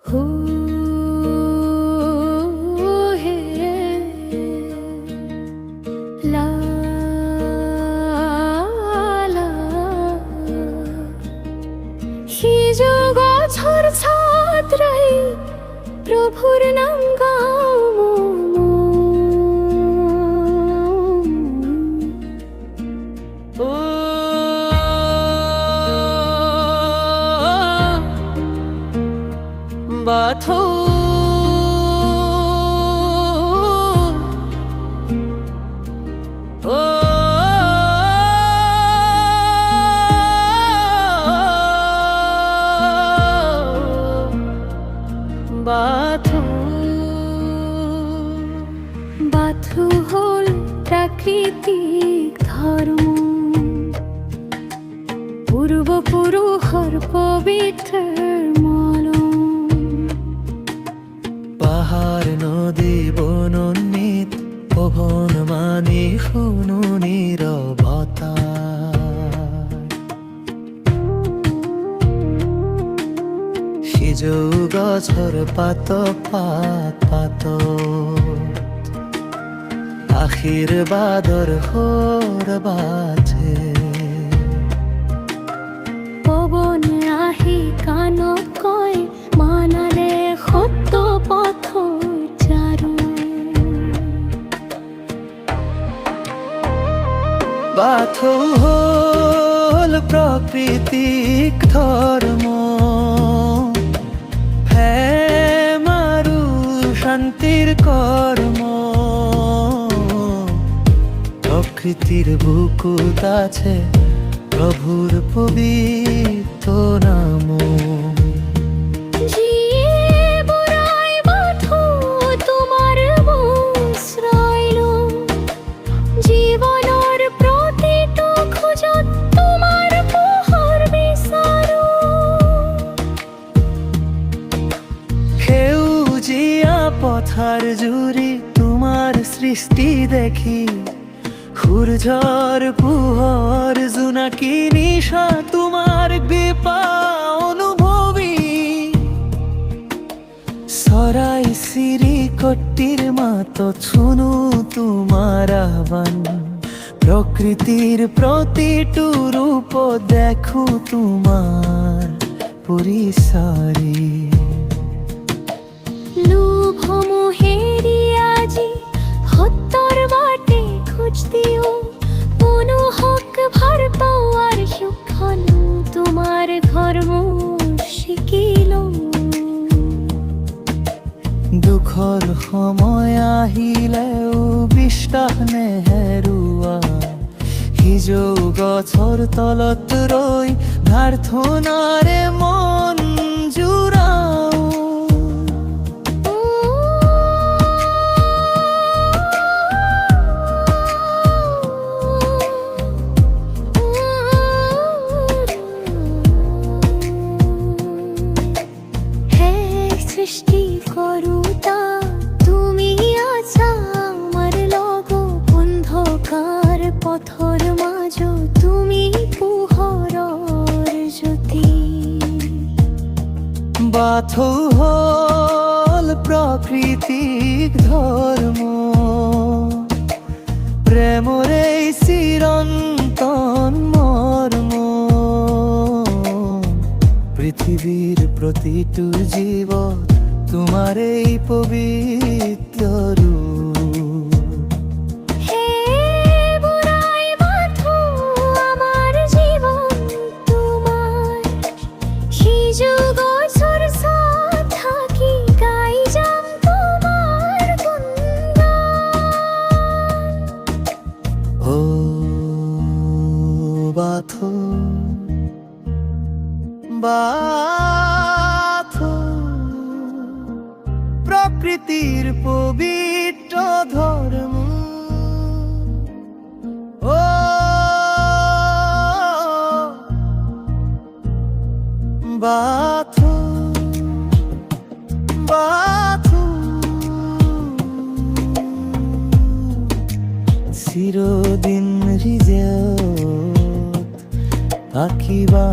হো হে লা লা সিজগ ঝর ছাত্রাই প্রভুর নাম গাও বাথো ও বাথো বাথু হল প্রাকৃতিক ধর্ম পূর্বপুরুষৰ পবিত্র পাহাড় নদী বনন্নিত পবন মানি শুনো নীরবতা সিজৌ গছৰ পাত পাত আশীৰ্বাদৰ সুৰ বাজে পবন আহি কাণত কয় মানালে সত্য পথৰ চাৰু বাথৌ হল প্ৰাকৃতিক ধৰ্ম প্ৰেম আৰু শান্তিৰ কৰ্ম প্রকৃতির বুকুত আছে প্রভুর পবিত্র নাম জীবনের প্রতিটো খোঁজত তোমার পোহর বিচাৰো সেউজীয়া পথাৰ জুৰি তোমাৰ সৃষ্টি দেখি সূৰ্যৰ পোহৰ জোনাকী নিশা তোমাৰ কৃপা অনুভৱী চৰাই চিৰিকটিৰ মাতত শুনো তোমাৰ আহ্বান প্ৰকৃতিৰ প্ৰতিটো ৰূপ দেখো তোমাৰ পৰিচয় লোভমোহেৰি আজি সত্যৰ বাটে খোজ দিও মনোহক ভাল পাৱাৰ শিক্ষণ তোমাৰ ধৰ্ম শিকিলো দুখৰ সময় আহিলেও বিশ্বাস নেহেৰুৱা সিজৌ গছৰ তলত ৰৈ প্ৰাৰ্থনাৰে মন জুৰাও সৃষ্টি কৰোতা তুমি আছা আমাৰ লগ অন্ধকাৰ পথৰ মাজত তুমি পোহৰৰ জ্যোতি বাথৌ হল প্ৰাকৃতিক ধৰ্ম প্ৰেমৰে চিৰন্তন মৰ্ম পৃথিৱীৰ প্ৰতিটো জীৱ তোমাৰ এই পবিত্ৰ ৰূপ হে বুঢ়াই বাথৌ আমাৰ জীৱন তোমাৰ সিজৌ গছৰ ছাঁত থাকি গাই যাম তোমাৰ গুণগান ও বাথৌ বাথৌ প্রকৃতির পবিত্র ধর্ম ও বাথৌ বাথৌ চিরদিন হৃদয়ত থাকিবা